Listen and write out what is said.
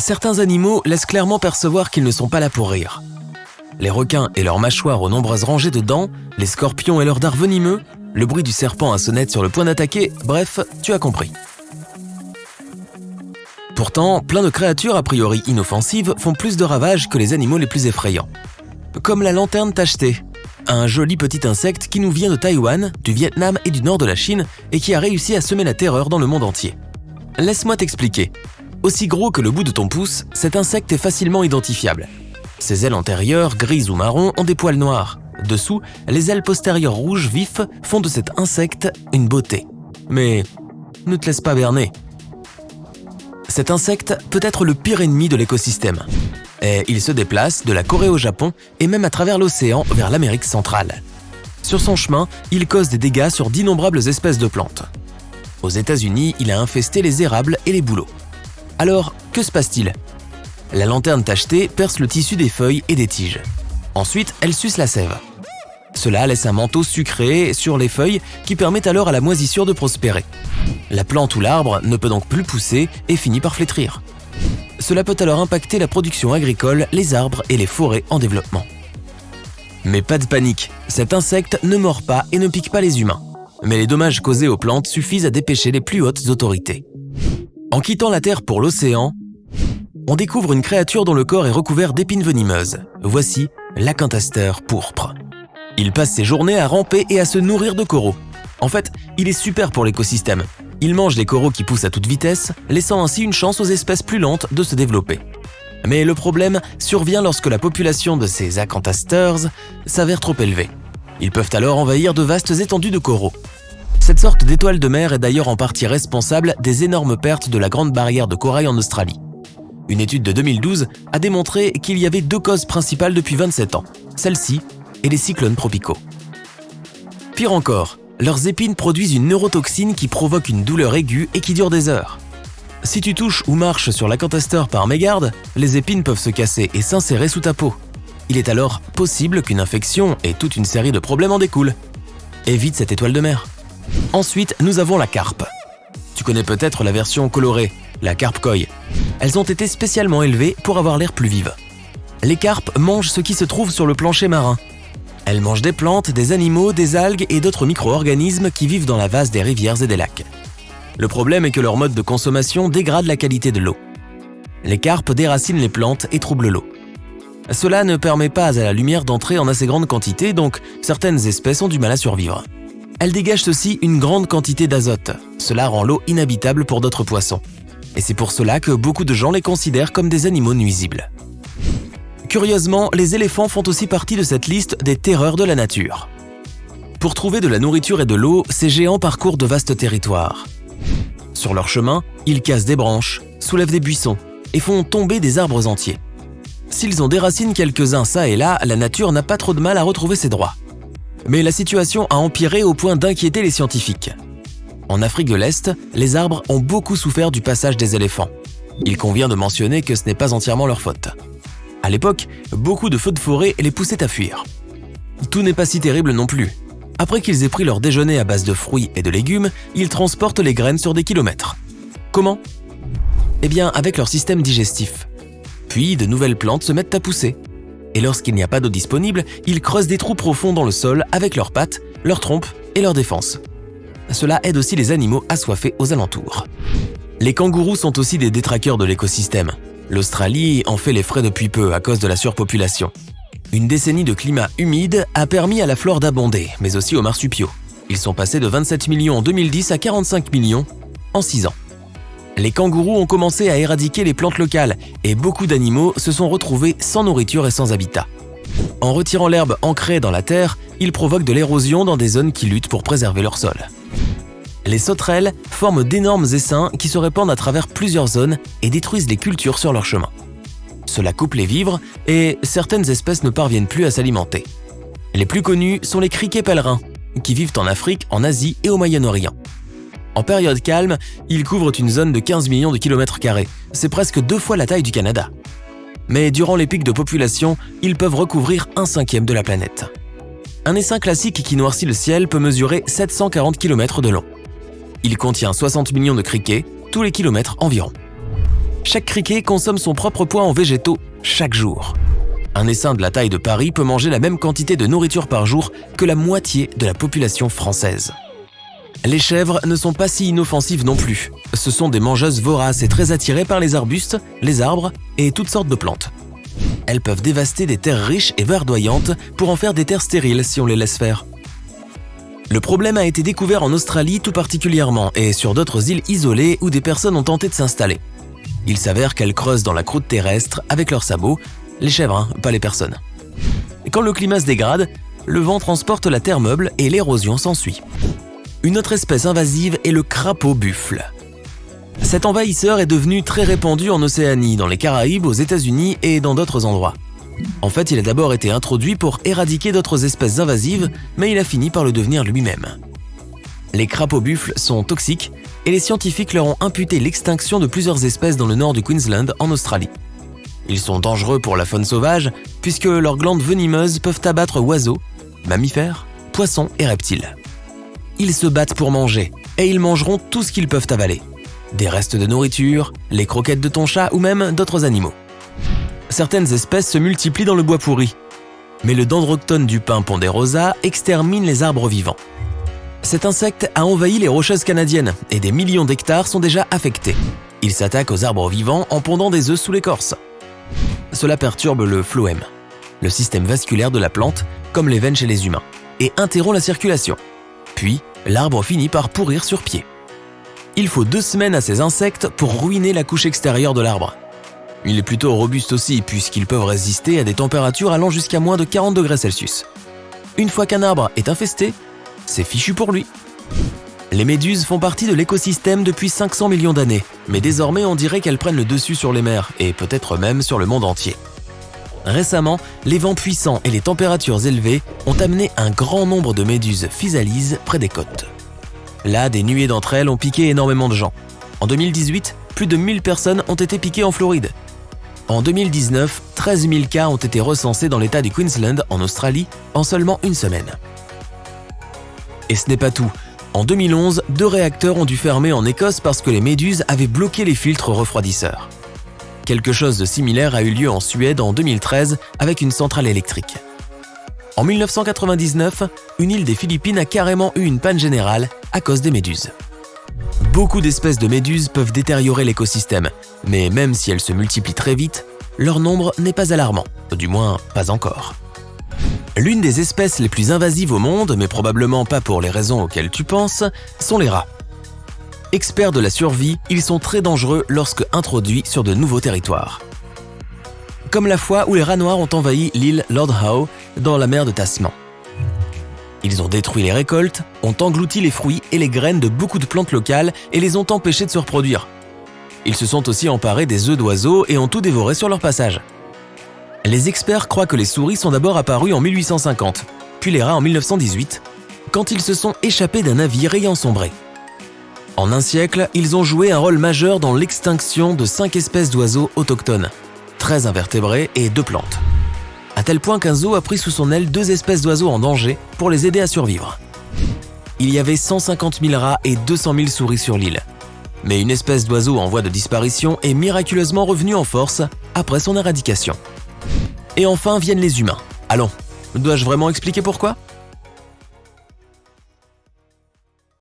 Certains animaux laissent clairement percevoir qu'ils ne sont pas là pour rire. Les requins et leurs mâchoires aux nombreuses rangées de dents, les scorpions et leurs dards venimeux, le bruit du serpent à sonnette sur le point d'attaquer, bref, tu as compris. Pourtant, plein de créatures a priori inoffensives font plus de ravages que les animaux les plus effrayants. Comme la lanterne tachetée, un joli petit insecte qui nous vient de Taïwan, du Vietnam et du nord de la Chine et qui a réussi à semer la terreur dans le monde entier. Laisse-moi t'expliquer. Aussi gros que le bout de ton pouce, cet insecte est facilement identifiable. Ses ailes antérieures, grises ou marron, ont des poils noirs. Dessous, les ailes postérieures rouges vifs font de cet insecte une beauté. Mais ne te laisse pas berner. Cet insecte peut être le pire ennemi de l'écosystème. Et il se déplace de la Corée au Japon et même à travers l'océan vers l'Amérique centrale. Sur son chemin, il cause des dégâts sur d'innombrables espèces de plantes. Aux États-Unis, il a infesté les érables et les bouleaux. Alors, que se passe-t-il ? La lanterne tachetée perce le tissu des feuilles et des tiges. Ensuite, elle suce la sève. Cela laisse un manteau sucré sur les feuilles qui permet alors à la moisissure de prospérer. La plante ou l'arbre ne peut donc plus pousser et finit par flétrir. Cela peut alors impacter la production agricole, les arbres et les forêts en développement. Mais pas de panique, cet insecte ne mord pas et ne pique pas les humains. Mais les dommages causés aux plantes suffisent à dépêcher les plus hautes autorités. En quittant la Terre pour l'océan, on découvre une créature dont le corps est recouvert d'épines venimeuses. Voici l'acanthaster pourpre. Il passe ses journées à ramper et à se nourrir de coraux. En fait, il est super pour l'écosystème. Il mange les coraux qui poussent à toute vitesse, laissant ainsi une chance aux espèces plus lentes de se développer. Mais le problème survient lorsque la population de ces acanthasters s'avère trop élevée. Ils peuvent alors envahir de vastes étendues de coraux. Cette sorte d'étoile de mer est d'ailleurs en partie responsable des énormes pertes de la grande barrière de corail en Australie. Une étude de 2012 a démontré qu'il y avait 2 causes principales depuis 27 ans, celle-ci et les cyclones tropicaux. Pire encore, leurs épines produisent une neurotoxine qui provoque une douleur aiguë et qui dure des heures. Si tu touches ou marches sur l'acanthaster par mégarde, les épines peuvent se casser et s'insérer sous ta peau. Il est alors possible qu'une infection et toute une série de problèmes en découlent. Évite cette étoile de mer. Ensuite, nous avons la carpe. Tu connais peut-être la version colorée, la carpe koi. Elles ont été spécialement élevées pour avoir l'air plus vives. Les carpes mangent ce qui se trouve sur le plancher marin. Elles mangent des plantes, des animaux, des algues et d'autres micro-organismes qui vivent dans la vase des rivières et des lacs. Le problème est que leur mode de consommation dégrade la qualité de l'eau. Les carpes déracinent les plantes et troublent l'eau. Cela ne permet pas à la lumière d'entrer en assez grande quantité, donc certaines espèces ont du mal à survivre. Elles dégagent aussi une grande quantité d'azote. Cela rend l'eau inhabitable pour d'autres poissons. Et c'est pour cela que beaucoup de gens les considèrent comme des animaux nuisibles. Curieusement, les éléphants font aussi partie de cette liste des terreurs de la nature. Pour trouver de la nourriture et de l'eau, ces géants parcourent de vastes territoires. Sur leur chemin, ils cassent des branches, soulèvent des buissons et font tomber des arbres entiers. S'ils en déracinent quelques-uns ça et là, la nature n'a pas trop de mal à retrouver ses droits. Mais la situation a empiré au point d'inquiéter les scientifiques. En Afrique de l'Est, les arbres ont beaucoup souffert du passage des éléphants. Il convient de mentionner que ce n'est pas entièrement leur faute. À l'époque, beaucoup de feux de forêt les poussaient à fuir. Tout n'est pas si terrible non plus. Après qu'ils aient pris leur déjeuner à base de fruits et de légumes, ils transportent les graines sur des kilomètres. Comment ? Eh bien, avec leur système digestif. Puis, de nouvelles plantes se mettent à pousser. Et lorsqu'il n'y a pas d'eau disponible, ils creusent des trous profonds dans le sol avec leurs pattes, leurs trompes et leurs défenses. Cela aide aussi les animaux assoiffés aux alentours. Les kangourous sont aussi des détraqueurs de l'écosystème. L'Australie en fait les frais depuis peu à cause de la surpopulation. Une décennie de climat humide a permis à la flore d'abonder, mais aussi aux marsupiaux. Ils sont passés de 27 millions en 2010 à 45 millions en 6 ans. Les kangourous ont commencé à éradiquer les plantes locales et beaucoup d'animaux se sont retrouvés sans nourriture et sans habitat. En retirant l'herbe ancrée dans la terre, ils provoquent de l'érosion dans des zones qui luttent pour préserver leur sol. Les sauterelles forment d'énormes essaims qui se répandent à travers plusieurs zones et détruisent les cultures sur leur chemin. Cela coupe les vivres et certaines espèces ne parviennent plus à s'alimenter. Les plus connus sont les criquets pèlerins, qui vivent en Afrique, en Asie et au Moyen-Orient. En période calme, ils couvrent une zone de 15 millions de kilomètres carrés. C'est presque 2 fois la taille du Canada. Mais durant les pics de population, ils peuvent recouvrir 1/5 de la planète. Un essaim classique qui noircit le ciel peut mesurer 740 km de long. Il contient 60 millions de criquets, tous les kilomètres environ. Chaque criquet consomme son propre poids en végétaux chaque jour. Un essaim de la taille de Paris peut manger la même quantité de nourriture par jour que la moitié de la population française. Les chèvres ne sont pas si inoffensives non plus. Ce sont des mangeuses voraces et très attirées par les arbustes, les arbres et toutes sortes de plantes. Elles peuvent dévaster des terres riches et verdoyantes pour en faire des terres stériles si on les laisse faire. Le problème a été découvert en Australie tout particulièrement et sur d'autres îles isolées où des personnes ont tenté de s'installer. Il s'avère qu'elles creusent dans la croûte terrestre avec leurs sabots, les chèvres, pas les personnes. Et quand le climat se dégrade, le vent transporte la terre meuble et l'érosion s'ensuit. Une autre espèce invasive est le crapaud buffle. Cet envahisseur est devenu très répandu en Océanie, dans les Caraïbes, aux États-Unis et dans d'autres endroits. En fait, il a d'abord été introduit pour éradiquer d'autres espèces invasives, mais il a fini par le devenir lui-même. Les crapauds buffles sont toxiques et les scientifiques leur ont imputé l'extinction de plusieurs espèces dans le nord du Queensland, en Australie. Ils sont dangereux pour la faune sauvage puisque leurs glandes venimeuses peuvent abattre oiseaux, mammifères, poissons et reptiles. Ils se battent pour manger et ils mangeront tout ce qu'ils peuvent avaler. Des restes de nourriture, les croquettes de ton chat ou même d'autres animaux. Certaines espèces se multiplient dans le bois pourri, mais le dendroctone du pin ponderosa extermine les arbres vivants. Cet insecte a envahi les Rocheuses canadiennes et des millions d'hectares sont déjà affectés. Il s'attaque aux arbres vivants en pondant des œufs sous l'écorce. Cela perturbe le phloème, le système vasculaire de la plante, comme les veines chez les humains, et interrompt la circulation. Puis, l'arbre finit par pourrir sur pied. Il faut 2 semaines à ces insectes pour ruiner la couche extérieure de l'arbre. Il est plutôt robuste aussi puisqu'ils peuvent résister à des températures allant jusqu'à moins de 40 degrés Celsius. Une fois qu'un arbre est infesté, c'est fichu pour lui. Les méduses font partie de l'écosystème depuis 500 millions d'années, mais désormais on dirait qu'elles prennent le dessus sur les mers et peut-être même sur le monde entier. Récemment, les vents puissants et les températures élevées ont amené un grand nombre de méduses physalises près des côtes. Là, des nuées d'entre elles ont piqué énormément de gens. En 2018, plus de 1000 personnes ont été piquées en Floride. En 2019, 13 000 cas ont été recensés dans l'état du Queensland, en Australie, en seulement une semaine. Et ce n'est pas tout. En 2011, 2 réacteurs ont dû fermer en Écosse parce que les méduses avaient bloqué les filtres refroidisseurs. Quelque chose de similaire a eu lieu en Suède en 2013 avec une centrale électrique. En 1999, une île des Philippines a carrément eu une panne générale à cause des méduses. Beaucoup d'espèces de méduses peuvent détériorer l'écosystème, mais même si elles se multiplient très vite, leur nombre n'est pas alarmant, du moins pas encore. L'une des espèces les plus invasives au monde, mais probablement pas pour les raisons auxquelles tu penses, sont les rats. Experts de la survie, ils sont très dangereux lorsque introduits sur de nouveaux territoires. Comme la fois où les rats noirs ont envahi l'île Lord Howe dans la mer de Tasman. Ils ont détruit les récoltes, ont englouti les fruits et les graines de beaucoup de plantes locales et les ont empêchés de se reproduire. Ils se sont aussi emparés des œufs d'oiseaux et ont tout dévoré sur leur passage. Les experts croient que les souris sont d'abord apparues en 1850, puis les rats en 1918, quand ils se sont échappés d'un navire ayant sombré. En un siècle, ils ont joué un rôle majeur dans l'extinction de 5 espèces d'oiseaux autochtones, 13 invertébrés et 2 plantes. À tel point qu'un zoo a pris sous son aile 2 espèces d'oiseaux en danger pour les aider à survivre. Il y avait 150 000 rats et 200 000 souris sur l'île. Mais une espèce d'oiseau en voie de disparition est miraculeusement revenue en force après son éradication. Et enfin viennent les humains. Allons, dois-je vraiment expliquer pourquoi ?